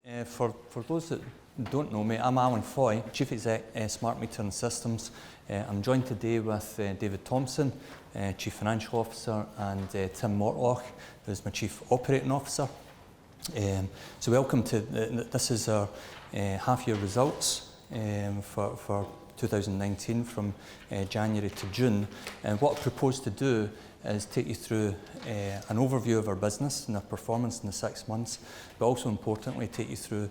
For those that don't know me, I'm Alan Foy, Chief Exec, Smart Metering Systems. I'm joined today with David Thompson, Chief Financial Officer, and Tim Mortlock, who's my Chief Operating Officer. So welcome to, this is our half-year results for 2019 from January to June. And what I propose to do is take you through an overview of our business and our performance in the 6 months, but also importantly take you through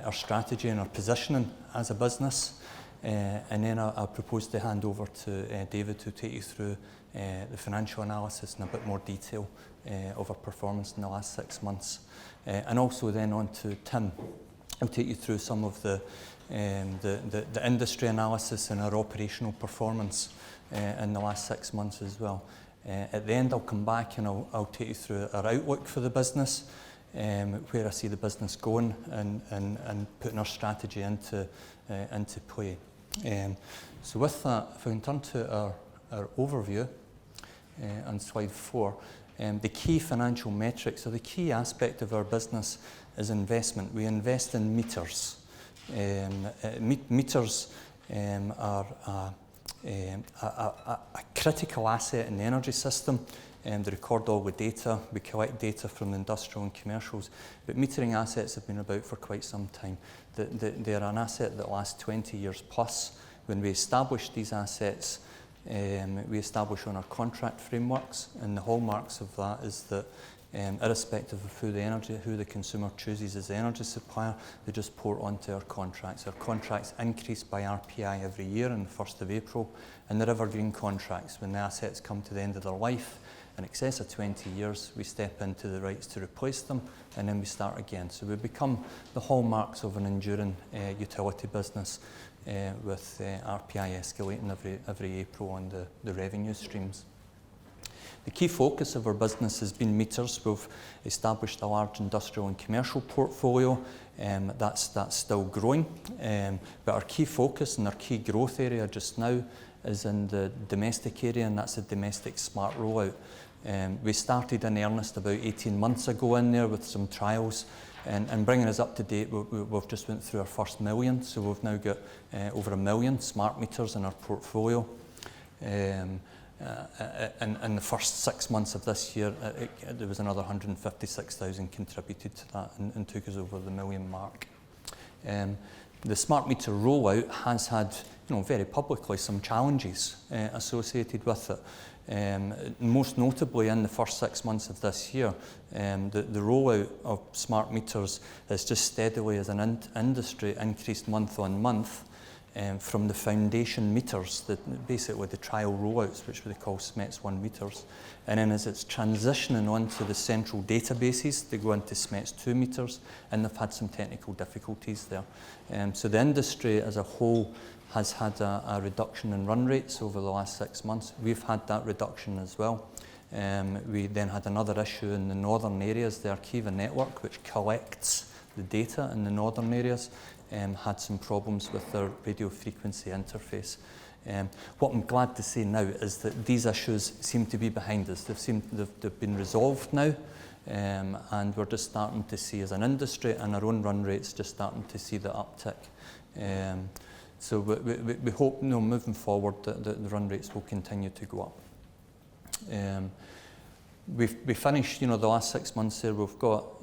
our strategy and our positioning as a business. And then I'll propose to hand over to David to take you through the financial analysis in a bit more detail of our performance in the last 6 months. And also then on to Tim. I'll take you through some of the industry analysis and our operational performance in the last 6 months as well. At the end, I'll come back and I'll take you through our outlook for the business, where I see the business going and putting our strategy into play. So with that, if we can turn to our overview on slide 4, the key financial metrics, or the key aspect of our business is investment. We invest in meters. Meters are a critical asset in the energy system. They record all the data. We collect data from the industrial and commercials, but metering assets have been about for quite some time. They're an asset that lasts 20 years plus. When we establish these assets, we establish on our contract frameworks, and the hallmarks of that is that irrespective of who the consumer chooses as the energy supplier, they just port onto our contracts. Our contracts increase by RPI every year on the 1st of April, and they're evergreen contracts. When the assets come to the end of their life, in excess of 20 years, we step into the rights to replace them, and then we start again. So we become the hallmarks of an enduring utility business with RPI escalating every April on the revenue streams. The key focus of our business has been meters. We've established a large industrial and commercial portfolio. That's still growing. But our key focus and our key growth area just now is in the domestic area, and that's the domestic smart rollout. We started in earnest about 18 months ago in there with some trials, and bringing us up to date, we've just went through our first million. So we've now got over 1 million smart meters in our portfolio. In the first 6 months of this year, there was another 156,000 contributed to that and took us over the 1 million mark. The smart meter rollout has had, very publicly, some challenges associated with it. Most notably, in the first 6 months of this year, the rollout of smart meters has just steadily, as an industry, increased month on month. From the foundation meters, basically the trial rollouts, which we call SMETS 1 meters, and then as it's transitioning onto the central databases, they go into SMETS 2 meters, and they've had some technical difficulties there. So the industry as a whole has had a reduction in run rates over the last 6 months. We've had that reduction as well. We then had another issue in the northern areas. The Arqiva network, which collects the data in the northern areas, had some problems with their radio frequency interface. What I'm glad to say now is that these issues seem to be behind us. They've been resolved now, and we're just starting to see, as an industry and our own run rates, just starting to see the uptick. So we hope, moving forward, that the run rates will continue to go up. We finished, the last 6 months there. We've got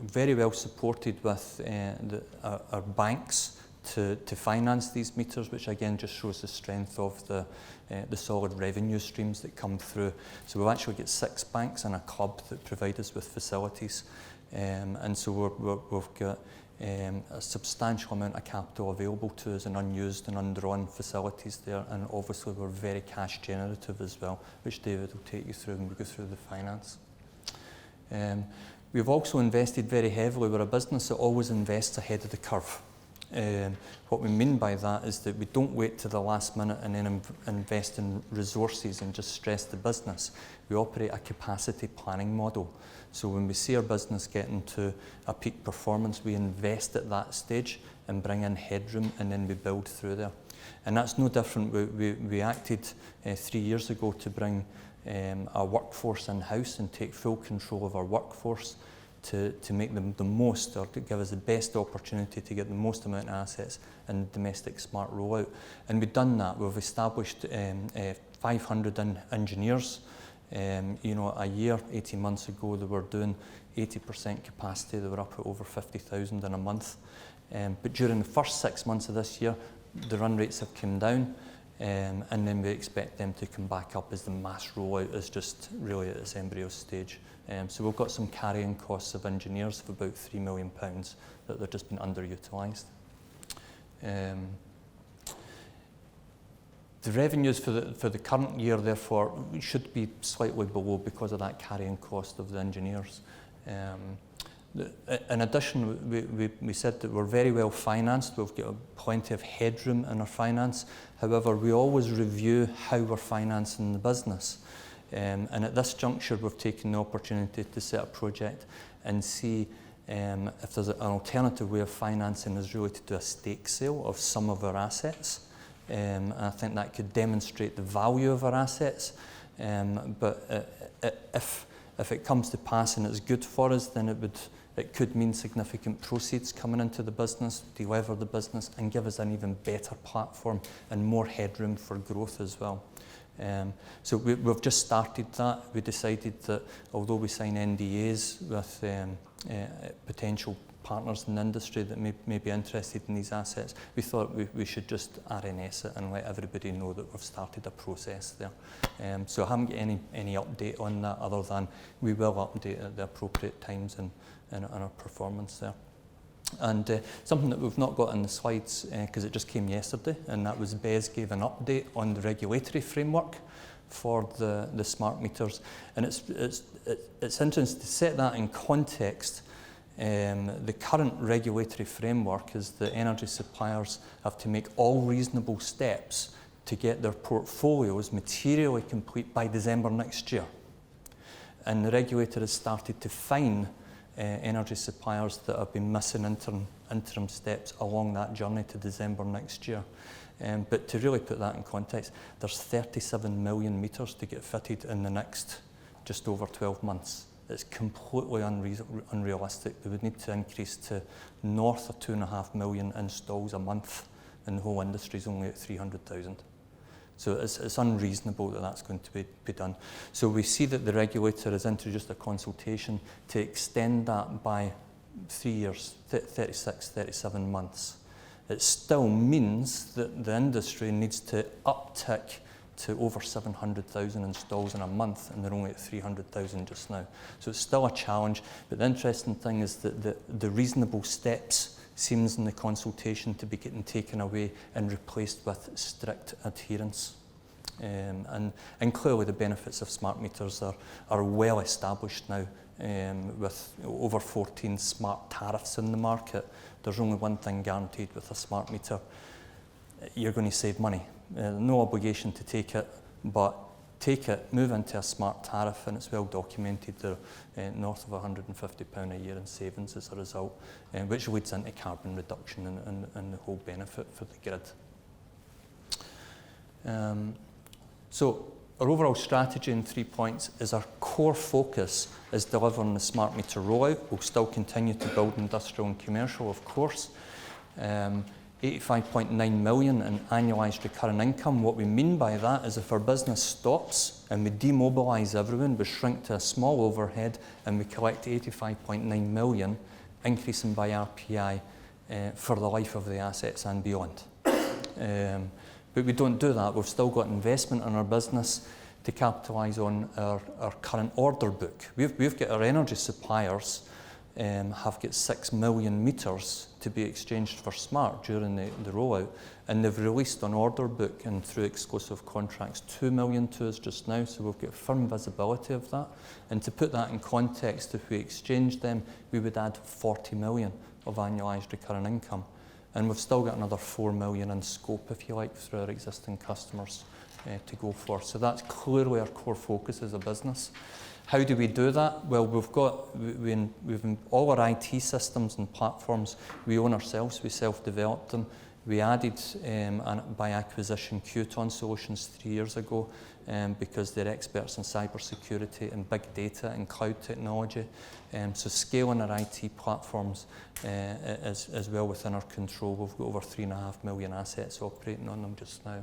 very well supported with our banks to finance these meters, which again just shows the strength of the solid revenue streams that come through. So we've actually got 6 banks and a club that provide us with facilities, and so we've got a substantial amount of capital available to us in unused and undrawn facilities there, and obviously we're very cash generative as well, which David will take you through when we go through the finance. We've also invested very heavily. We're a business that always invests ahead of the curve. What we mean by that is that we don't wait to the last minute and then invest in resources and just stress the business. We operate a capacity planning model. So when we see our business getting to a peak performance, we invest at that stage and bring in headroom, and then we build through there. And that's no different. We acted 3 years ago to bring our workforce in-house and take full control of our workforce. to make them the most, or to give us the best opportunity to get the most amount of assets in domestic smart rollout. And we've done that. We've established 500 engineers. A year, 18 months ago, they were doing 80% capacity. They were up at over 50,000 in a month. But during the first 6 months of this year, the run rates have come down, and then we expect them to come back up as the mass rollout is just really at its embryo stage. So we've got some carrying costs of engineers of about £3 million that they've just been underutilised. The revenues for the current year, therefore, should be slightly below because of that carrying cost of the engineers. In addition, we said that we're very well financed. We've got plenty of headroom in our finance. However, we always review how we're financing the business. And at this juncture, we've taken the opportunity to set a project and see if there's an alternative way of financing is really to do a stake sale of some of our assets. And I think that could demonstrate the value of our assets. But if it comes to pass and it's good for us, then it could mean significant proceeds coming into the business, delever the business, and give us an even better platform and more headroom for growth as well. So we've just started that. We decided that although we sign NDAs with potential partners in the industry that may be interested in these assets, we thought we should just RNS it and let everybody know that we've started a process there. So I haven't got any update on that other than we will update at the appropriate times and our performance there. And something that we've not got in the slides because it just came yesterday, and that was Bez gave an update on the regulatory framework for the smart meters. And it's interesting to set that in context. The current regulatory framework is that energy suppliers have to make all reasonable steps to get their portfolios materially complete by December next year. And the regulator has started to fine energy suppliers that have been missing interim steps along that journey to December next year. But to really put that in context, there's 37 million meters to get fitted in the next just over 12 months. It's completely unrealistic. They would need to increase to north of 2.5 million installs a month, and the whole industry is only at 300,000. So it's unreasonable that that's going to be done. So we see that the regulator has introduced a consultation to extend that by 3 years, 36, 37 months. It still means that the industry needs to uptick to over 700,000 installs in a month, and they're only at 300,000 just now. So it's still a challenge, but the interesting thing is that the reasonable steps seems in the consultation to be getting taken away and replaced with strict adherence. And clearly the benefits of smart meters are well established now, with over 14 smart tariffs in the market. There's only one thing guaranteed with a smart meter: you're going to save money. No obligation to take it, but take it, move into a smart tariff, and it's well documented there, north of £150 a year in savings as a result, which leads into carbon reduction and the whole benefit for the grid. So our overall strategy in 3 points is our core focus is delivering the smart meter rollout. We'll still continue to build industrial and commercial, of course. 85.9 million in annualised recurring income. What we mean by that is if our business stops and we demobilise everyone, we shrink to a small overhead and we collect 85.9 million, increasing by RPI for the life of the assets and beyond. But we don't do that. We've still got investment in our business to capitalise on our current order book. We've got our energy suppliers have got 6 million meters to be exchanged for smart during the rollout, and they've released on order book and through exclusive contracts 2 million to us just now, so we've got firm visibility of that. And to put that in context, if we exchanged them, we would add 40 million of annualised recurring income, and we've still got another 4 million in scope, if you like, through our existing customers to go for. So that's clearly our core focus as a business. How do we do that? Well, we've all our IT systems and platforms we own ourselves. We self-develop them. We added, by acquisition, Qton Solutions 3 years ago because they're experts in cybersecurity and big data and cloud technology. So scaling our IT platforms is well within our control. We've got over 3.5 million assets operating on them just now.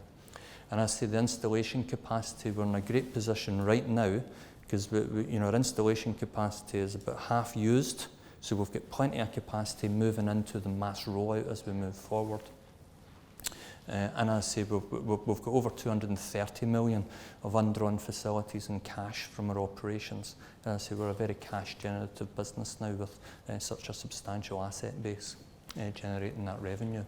And as to the installation capacity, we're in a great position right now because our installation capacity is about half used. So we've got plenty of capacity moving into the mass rollout as we move forward. And as I say, we've got over 230 million of undrawn facilities and cash from our operations. And as I say, we're a very cash generative business now with such a substantial asset base generating that revenue.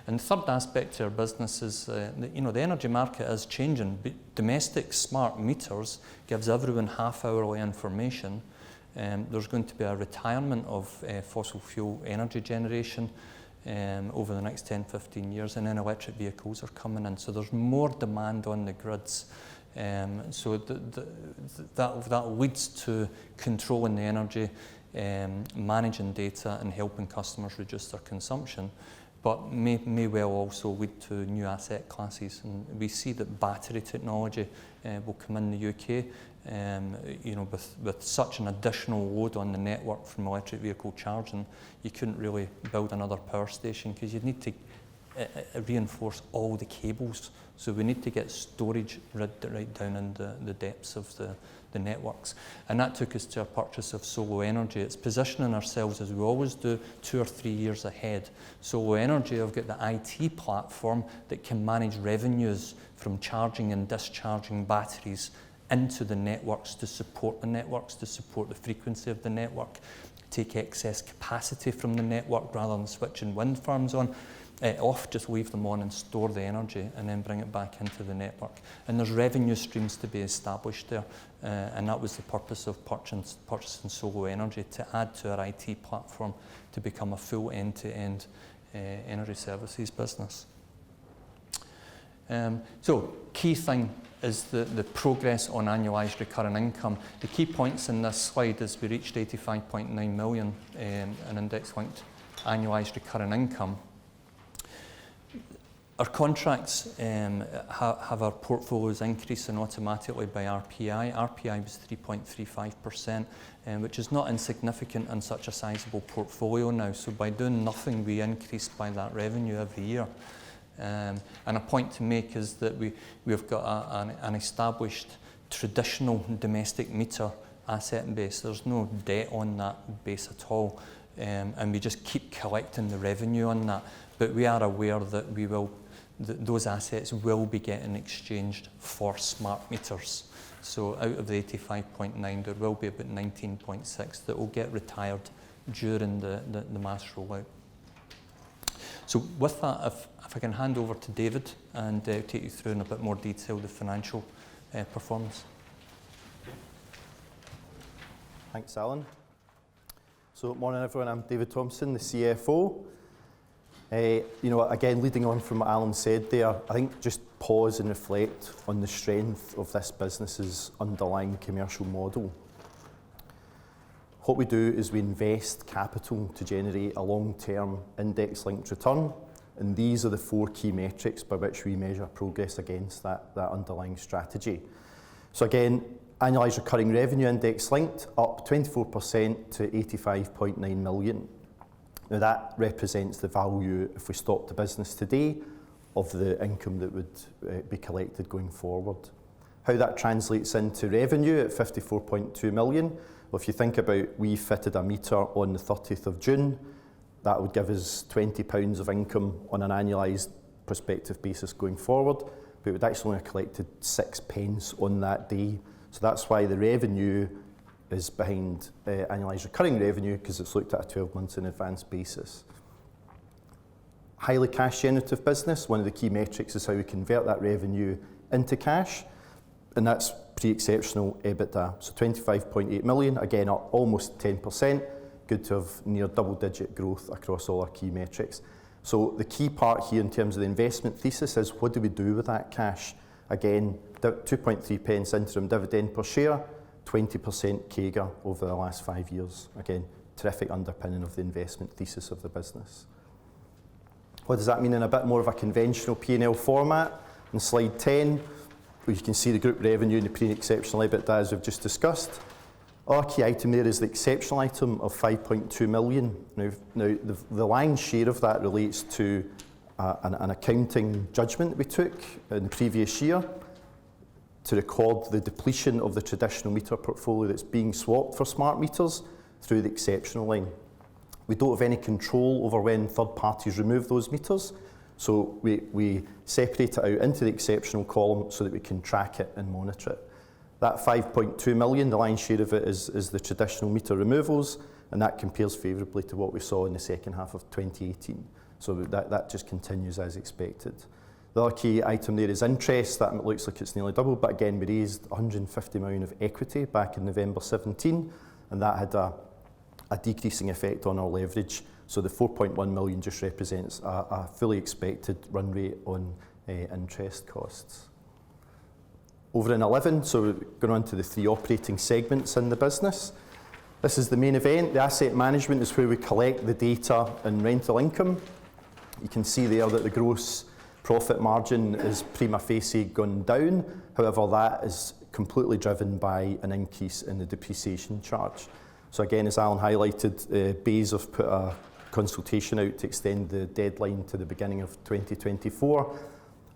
And the third aspect to our business is, the energy market is changing. Domestic smart meters gives everyone half-hourly information. There's going to be a retirement of fossil fuel energy generation over the next 10, 15 years, and then electric vehicles are coming in. So there's more demand on the grids. So that leads to controlling the energy, managing data, and helping customers reduce their consumption, but may well also lead to new asset classes. And we see that battery technology will come in the UK. With such an additional load on the network from electric vehicle charging, you couldn't really build another power station because you'd need to reinforce all the cables. So we need to get storage right down in the depths of the networks. And that took us to a purchase of Solo Energy. It's positioning ourselves, as we always do, 2 or 3 years ahead. Solo Energy have got the IT platform that can manage revenues from charging and discharging batteries into the networks to support the frequency of the network, take excess capacity from the network rather than switching wind farms off, just leave them on and store the energy and then bring it back into the network. And there's revenue streams to be established there, and that was the purpose of purchasing Solo Energy, to add to our IT platform to become a full end-to-end energy services business. So key thing is the progress on annualised recurring income. The key points in this slide is we reached 85.9 million in index-linked annualised recurring income. Our contracts have our portfolios increasing automatically by RPI. RPI was 3.35%, which is not insignificant in such a sizable portfolio now. So by doing nothing, we increased by that revenue every year. And a point to make is that we've got an established traditional domestic meter asset base. There's no debt on that base at all, and we just keep collecting the revenue on that. But we are aware that those assets will be getting exchanged for smart meters. So out of the 85.9, there will be about 19.6 that will get retired during the mass rollout. So with that, if I can hand over to David and take you through in a bit more detail the financial performance. Thanks, Alan. So morning everyone, I'm David Thompson, the CFO. Again, leading on from what Alan said there, I think just pause and reflect on the strength of this business's underlying commercial model. What we do is we invest capital to generate a long-term index-linked return, and these are the 4 key metrics by which we measure progress against that underlying strategy. So again, annualised recurring revenue index-linked up 24% to 85.9 million. Now that represents the value, if we stopped the business today, of the income that would be collected going forward. How that translates into revenue at 54.2 million. Well, if you think about we fitted a meter on the 30th of June, that would give us £20 of income on an annualised prospective basis going forward, but we'd actually only collected 6 pence on that day. So that's why the revenue is behind annualised recurring revenue, because it's looked at a 12 months in advance basis. Highly cash generative business, one of the key metrics is how we convert that revenue into cash, and that's pre-exceptional EBITDA. So 25.8 million, again up almost 10%, good to have near double-digit growth across all our key metrics. So the key part here in terms of the investment thesis is what do we do with that cash? Again, 2.3 pence interim dividend per share, 20% CAGR over the last 5 years. Again, terrific underpinning of the investment thesis of the business. What does that mean in a bit more of a conventional P&L format? In slide 10, where you can see the group revenue and the pre-exceptional EBITDA as we've just discussed. Our key item there is the exceptional item of 5.2 million. Now the lion's share of that relates to an accounting judgment we took in the previous year to record the depletion of the traditional meter portfolio that's being swapped for smart meters through the exceptional line. We don't have any control over when third parties remove those meters, so we separate it out into the exceptional column so that we can track it and monitor it. That 5.2 million, the lion's share of it is the traditional meter removals, and that compares favourably to what we saw in the second half of 2018. So that just continues as expected. The other key item there is interest. That looks like it's nearly doubled, but again, we raised 150 million of equity back in November 17, and that had a decreasing effect on our leverage. So the 4.1 million just represents a fully expected run rate on interest costs. Over in 11, so we're going on to the 3 operating segments in the business. This is the main event. The asset management is where we collect the data and rental income. You can see there that the gross profit margin is prima facie gone down. However, that is completely driven by an increase in the depreciation charge. So again, as Alan highlighted, BEIS have put a consultation out to extend the deadline to the beginning of 2024.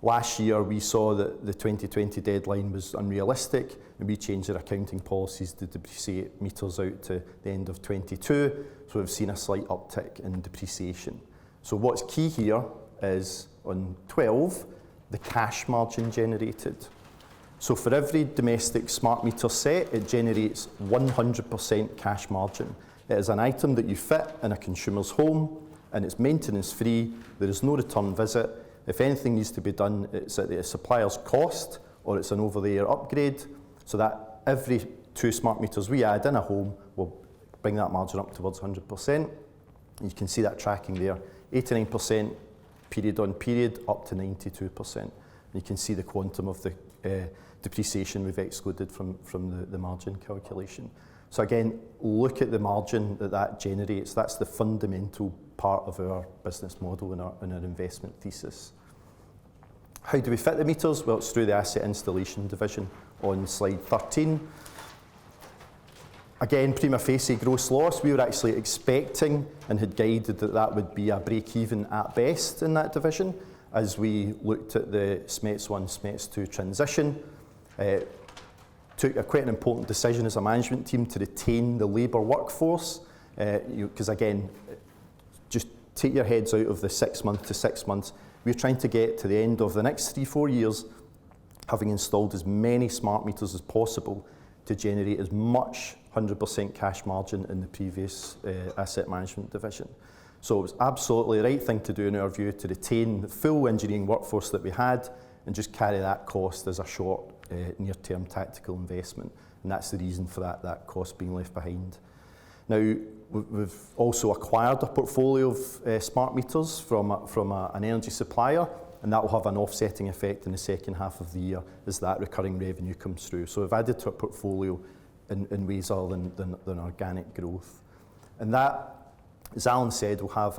Last year, we saw that the 2020 deadline was unrealistic, and we changed our accounting policies to depreciate meters out to the end of 22, so we've seen a slight uptick in depreciation. So what's key here is, on 12, the cash margin generated. So for every domestic smart meter set, it generates 100% cash margin. It is an item that you fit in a consumer's home, and it's maintenance free. There is no return visit. If anything needs to be done, it's at the supplier's cost, or it's an over-the-air upgrade, so that every 2 smart meters we add in a home will bring that margin up towards 100%. You can see that tracking there, 89% period on period, up to 92%. And you can see the quantum of the depreciation we've excluded from the margin calculation. So again, look at the margin that generates. That's the fundamental part of our business model and our investment thesis. How do we fit the meters? Well, it's through the asset installation division on slide 13. Again, prima facie gross loss. We were actually expecting and had guided that would be a break-even at best in that division as we looked at the SMETS 1, SMETS 2 transition. Took quite an important decision as a management team to retain the labour workforce, because again, just take your heads out of the 6 months to 6 months. We're trying to get to the end of the next 3-4 years, having installed as many smart meters as possible to generate as much 100% cash margin in the previous asset management division. So it was absolutely the right thing to do in our view, to retain the full engineering workforce that we had and just carry that cost as a short near-term tactical investment, and that's the reason for that cost being left behind. Now, we've also acquired a portfolio of smart meters from an energy supplier, and that will have an offsetting effect in the second half of the year as that recurring revenue comes through. So we've added to our portfolio in ways other than organic growth. And that, as Alan said, will have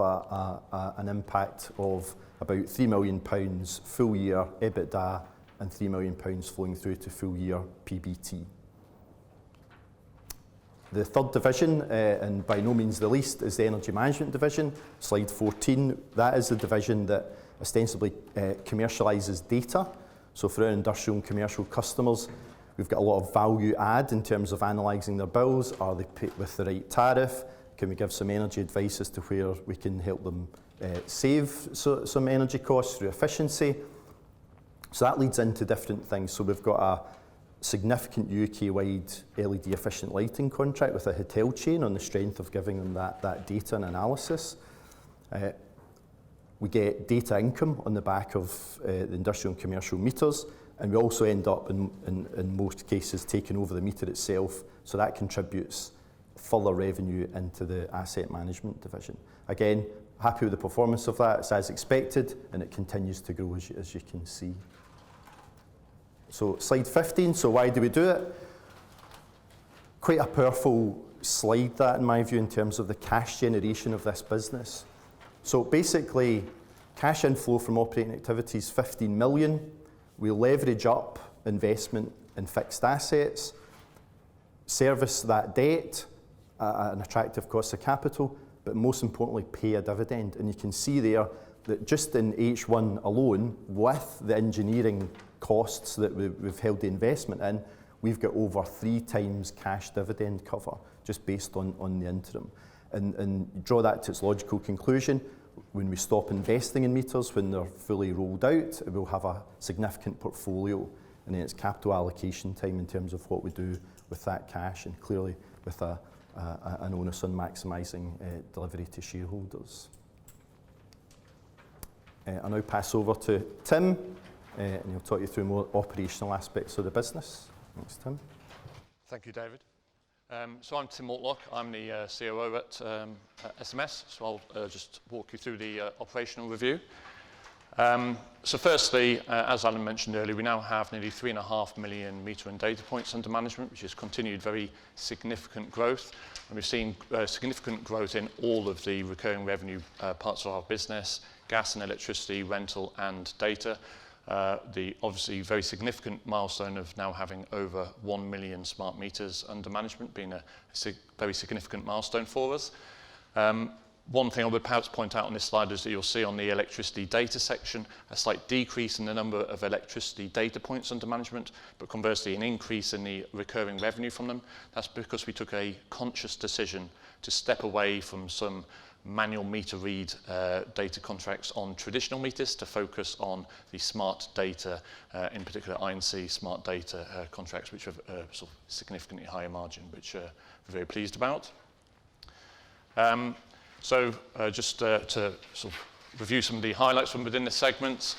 an impact of about £3 million full year EBITDA and £3 million flowing through to full year PBT. The third division, and by no means the least, is the energy management division. Slide 14, that is the division that ostensibly commercialises data. So for our industrial and commercial customers, we've got a lot of value add in terms of analysing their bills. Are they paid with the right tariff? Can we give some energy advice as to where we can help them save some energy costs through efficiency? So that leads into different things. So we've got a significant UK-wide LED efficient lighting contract with a hotel chain on the strength of giving them that data and analysis. We get data income on the back of the industrial and commercial meters, and we also end up in most cases taking over the meter itself, so that contributes further revenue into the asset management division. Again, happy with the performance of that. It's as expected, and it continues to grow as you can see. So slide 15, so why do we do it? Quite a powerful slide that, in my view, in terms of the cash generation of this business. So basically, Cash inflow from operating activities, 15 million. We leverage up investment in fixed assets, service that debt at an attractive cost of capital, but most importantly, pay a dividend. And you can see there that just in H1 alone, with the engineering costs that we've held the investment in, we've got over 3 times cash dividend cover, just based on the interim. And draw that to its logical conclusion. When we stop investing in meters, when they're fully rolled out, we'll have a significant portfolio, and then it's capital allocation time in terms of what we do with that cash, and clearly with an onus on maximising delivery to shareholders. I'll now pass over to Tim, and he'll talk you through more operational aspects of the business. Thanks, Tim. Thank you, David. So I'm Tim Mortlock. I'm the COO at SMS, so I'll just walk you through the operational review. So firstly, as Alan mentioned earlier, we now have nearly 3.5 million meter and data points under management, which has continued very significant growth. And we've seen significant growth in all of the recurring revenue parts of our business: gas and electricity, rental and data. The obviously very significant milestone of now having over 1 million smart meters under management being a very significant milestone for us. One thing I would perhaps point out on this slide is that you'll see on the electricity data section a slight decrease in the number of electricity data points under management, but conversely an increase in the recurring revenue from them. That's because we took a conscious decision to step away from some manual meter read data contracts on traditional meters to focus on the smart data, in particular I&C smart data contracts, which have sort of significantly higher margin, which we're very pleased about. Just to sort of review some of the highlights from within the segments.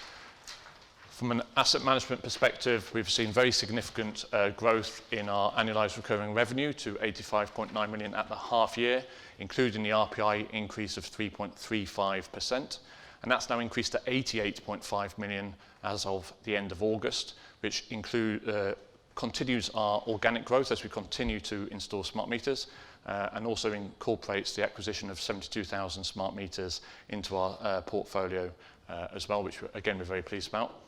From an asset management perspective, we've seen very significant growth in our annualised recurring revenue to 85.9 million at the half year, including the RPI increase of 3.35%. And that's now increased to 88.5 million as of the end of August, which continues our organic growth as we continue to install smart meters, and also incorporates the acquisition of 72,000 smart meters into our portfolio as well, which again we're very pleased about.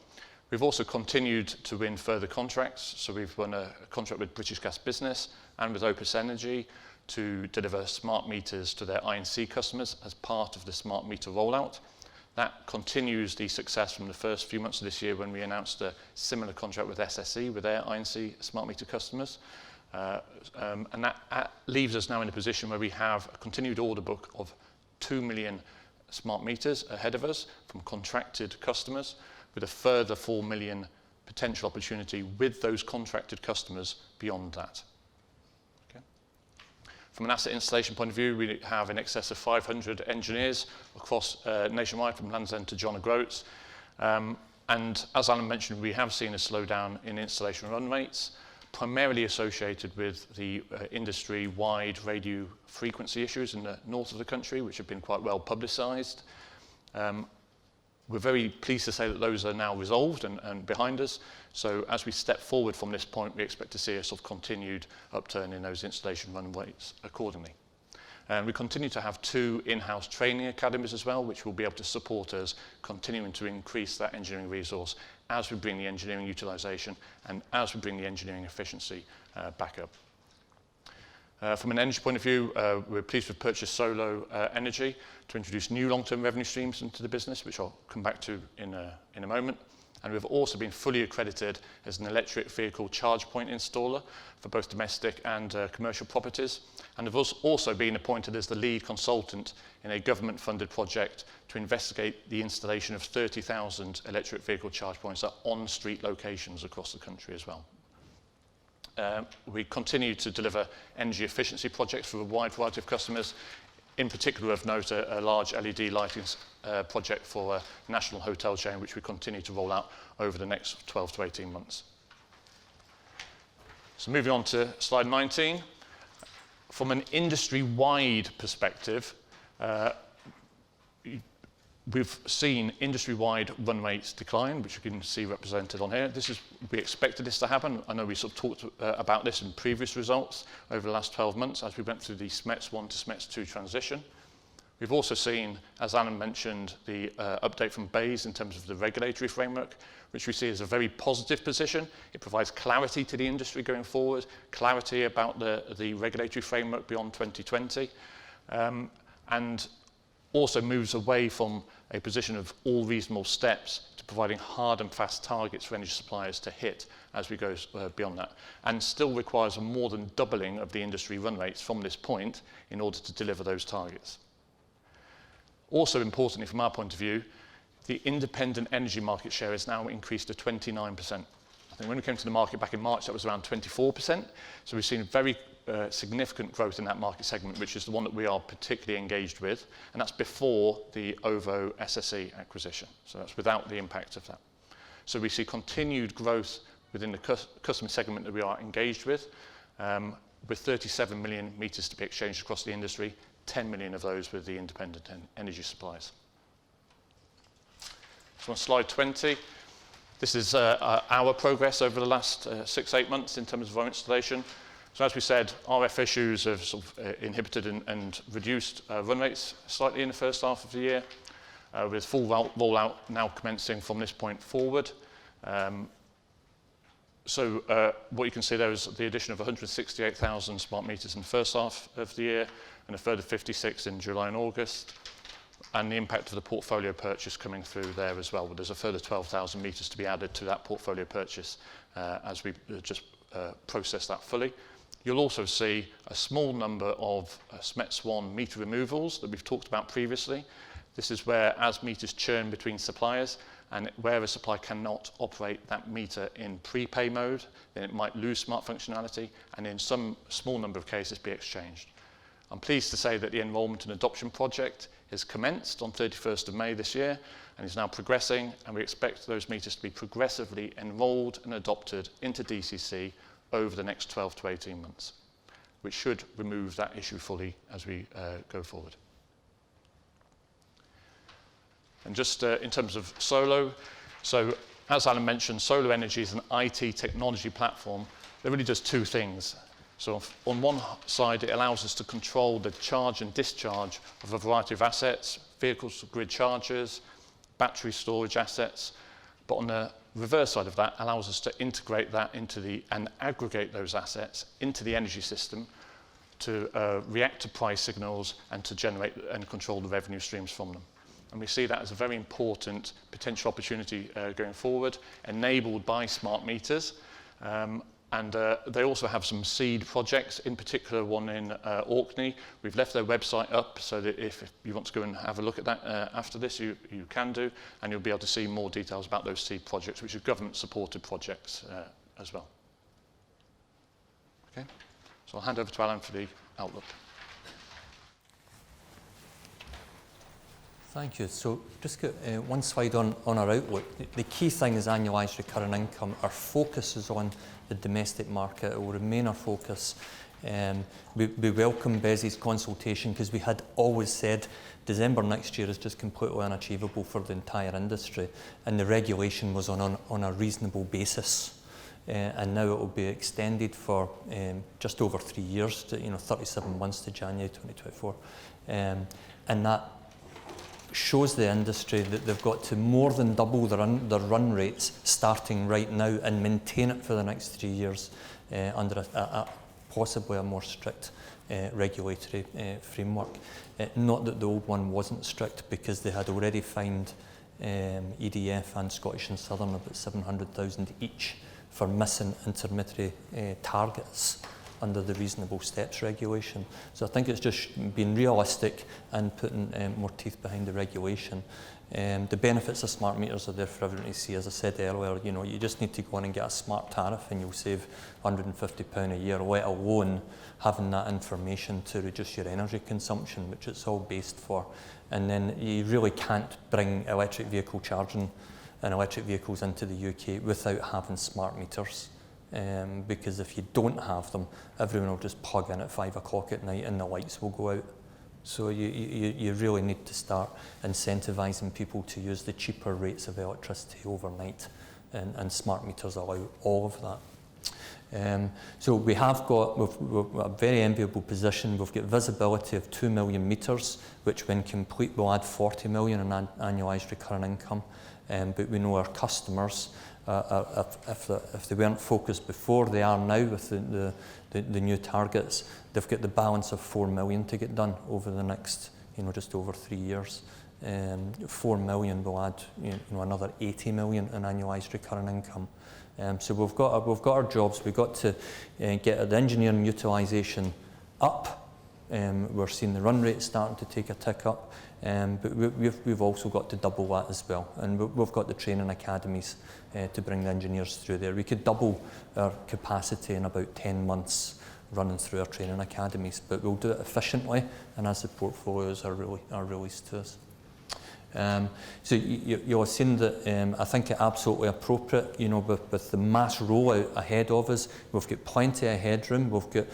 We've also continued to win further contracts. So we've won a contract with British Gas Business and with Opus Energy to deliver smart meters to their I&C customers as part of the smart meter rollout. That continues the success from the first few months of this year when we announced a similar contract with SSE with their I&C smart meter customers. And that leaves us now in a position where we have a continued order book of 2 million smart meters ahead of us from contracted customers, with a further 4 million potential opportunity with those contracted customers beyond that. Okay. From an asset installation point of view, we have in excess of 500 engineers across nationwide, from Land's End to John O'Groats. And as Alan mentioned, we have seen a slowdown in installation run rates, primarily associated with the industry-wide radio frequency issues in the north of the country, which have been quite well publicised. We're very pleased to say that those are now resolved and behind us. So as we step forward from this point, we expect to see a sort of continued upturn in those installation run rates accordingly. And we continue to have 2 in-house training academies as well, which will be able to support us continuing to increase that engineering resource as we bring the engineering utilisation and as we bring the engineering efficiency back up. From an energy point of view, we're pleased to have purchased Solo Energy to introduce new long-term revenue streams into the business, which I'll come back to in a moment. And we've also been fully accredited as an electric vehicle charge point installer for both domestic and commercial properties. And have also been appointed as the lead consultant in a government-funded project to investigate the installation of 30,000 electric vehicle charge points at on-street locations across the country as well. We continue to deliver energy efficiency projects for a wide variety of customers. In particular, of note, a large LED lighting project for a national hotel chain, which we continue to roll out over the next 12 to 18 months. So moving on to slide 19. From an industry-wide perspective, we've seen industry-wide run rates decline, which you can see represented on here. We expected this to happen. I know we sort of talked about this in previous results over the last 12 months as we went through the SMETS 1 to SMETS 2 transition. We've also seen, as Alan mentioned, the update from BEIS in terms of the regulatory framework, which we see as a very positive position. It provides clarity to the industry going forward, clarity about the regulatory framework beyond 2020, and also moves away from a position of all reasonable steps to providing hard and fast targets for energy suppliers to hit as we go beyond that, and still requires a more than doubling of the industry run rates from this point in order to deliver those targets. Also importantly, from our point of view, the independent energy market share has now increased to 29%. I think when we came to the market back in March, that was around 24%. So we've seen very significant growth in that market segment, which is the one that we are particularly engaged with. And that's before the OVO SSE acquisition. So that's without the impact of that. So we see continued growth within the customer segment that we are engaged with 37 million meters to be exchanged across the industry, 10 million of those with the independent energy suppliers. So on slide 20, this is our progress over the last 6-8 months in terms of our installation. So as we said, RF issues have sort of inhibited and reduced run rates slightly in the first half of the year, with full rollout now commencing from this point forward. So what you can see there is the addition of 168,000 smart meters in the first half of the year, and a further 56 in July and August, and the impact of the portfolio purchase coming through there as well. There's a further 12,000 meters to be added to that portfolio purchase as we just process that fully. You'll also see a small number of SMETS1 meter removals that we've talked about previously. This is where, as meters churn between suppliers, and where a supplier cannot operate that meter in prepay mode, then it might lose smart functionality, and in some small number of cases be exchanged. I'm pleased to say that the enrolment and adoption project has commenced on 31st of May this year and is now progressing, and we expect those meters to be progressively enrolled and adopted into DCC over the next 12 to 18 months, which should remove that issue fully as we go forward. And just in terms of Solo, so as Alan mentioned, Solo Energy is an IT technology platform that really does two things. So on one side, it allows us to control the charge and discharge of a variety of assets, vehicles, grid chargers, battery storage assets. But on the reverse side of that, allows us to integrate that into and aggregate those assets into the energy system to react to price signals and to generate and control the revenue streams from them. And we see that as a very important potential opportunity going forward, enabled by smart meters. And they also have some seed projects, in particular one in Orkney. We've left their website up so that if you want to go and have a look at that after this, you can do, and you'll be able to see more details about those seed projects, which are government-supported projects as well. Okay, so I'll hand over to Alan for the outlook. Thank you. So just got one slide on our outlook. The key thing is annualised recurring income. Our focus is on the domestic market. It will remain our focus. We welcome BESI's consultation because we had always said December next year is just completely unachievable for the entire industry, and the regulation was on a reasonable basis. And now it will be extended for just over 3 years, to 37 months to January 2024. And that shows the industry that they've got to more than double their run rates starting right now and maintain it for the next 3 years under possibly a more strict regulatory framework. Not that the old one wasn't strict, because they had already fined EDF and Scottish and Southern about 700,000 each for missing intermittent targets under the reasonable steps regulation. So I think it's just being realistic and putting more teeth behind the regulation. The benefits of smart meters are there for everyone to see. As I said earlier, you just need to go on and get a smart tariff and you'll save £150 a year, let alone having that information to reduce your energy consumption, which it's all based for. And then you really can't bring electric vehicle charging and electric vehicles into the UK without having smart meters. Because if you don't have them, everyone will just plug in at 5 o'clock at night and the lights will go out. So you really need to start incentivising people to use the cheaper rates of electricity overnight, and smart meters allow all of that. So we have got we've a very enviable position. We've got visibility of 2 million metres, which when complete will add 40 million in annualised recurring income. But we know our customers, if they weren't focused before, they are now with the new targets. They've got the balance of 4 million to get done over the next, just over 3 years. 4 million will add, another 80 million in annualised recurring income. So we've got our jobs. We've got to get the engineering utilisation up. We're seeing the run rate starting to take a tick up, but we've also got to double that as well. And we've got the training academies to bring the engineers through there. We could double our capacity in about 10 months running through our training academies, but we'll do it efficiently and as the portfolios are released to us. So you'll have seen that I think it's absolutely appropriate, with the mass rollout ahead of us. We've got plenty of headroom. We've got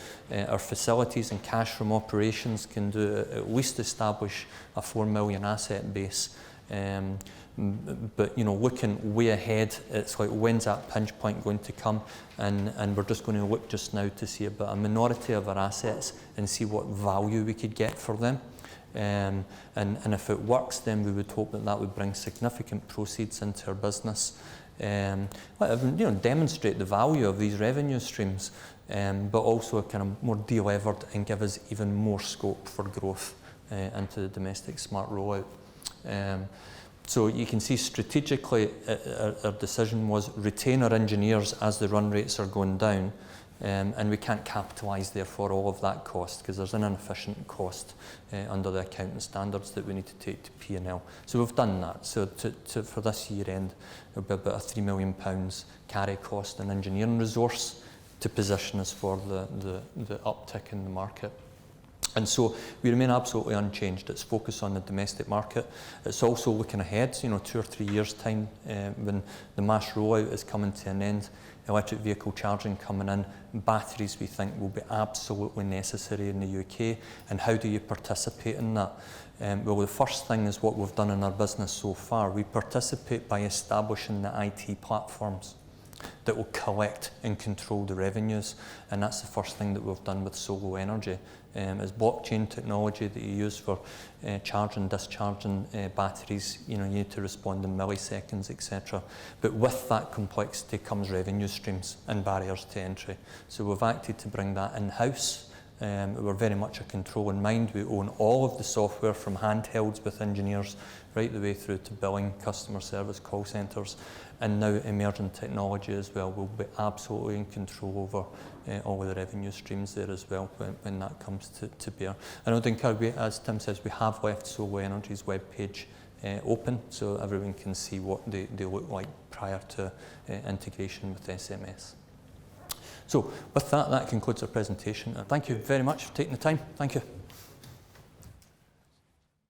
our facilities and cash from operations can do at least establish a 4 million asset base. But looking way ahead, it's like, when's that pinch point going to come? And we're just going to look just now to see about a minority of our assets and see what value we could get for them. And if it works, then we would hope that would bring significant proceeds into our business. Demonstrate the value of these revenue streams, but also kind of more delevered and give us even more scope for growth into the domestic smart rollout. So you can see strategically our decision was retain our engineers as the run rates are going down. And we can't capitalise therefore all of that cost because there's an inefficient cost under the accounting standards that we need to take to P&L. So we've done that. So for this year end, it'll be about a £3 million carry cost and engineering resource to position us for the uptick in the market. And so we remain absolutely unchanged. It's focused on the domestic market. It's also looking ahead, 2 or 3 years' time when the mass rollout is coming to an end, electric vehicle charging coming in, batteries we think will be absolutely necessary in the UK. And how do you participate in that? Well, the first thing is what we've done in our business so far. We participate by establishing the IT platforms that will collect and control the revenues. And that's the first thing that we've done with Solo Energy. Is blockchain technology that you use for charging, discharging batteries. You need to respond in milliseconds, etc. But with that complexity comes revenue streams and barriers to entry. So we've acted to bring that in-house. We're very much a control in mind. We own all of the software from handhelds with engineers right the way through to billing, customer service, call centres, and now emerging technology as well. We'll be absolutely in control over all of the revenue streams there as well when that comes to bear. I don't think, as Tim says, we have left Solo Energy's webpage open so everyone can see what they look like prior to integration with SMS. So with that concludes our presentation. Thank you very much for taking the time. Thank you.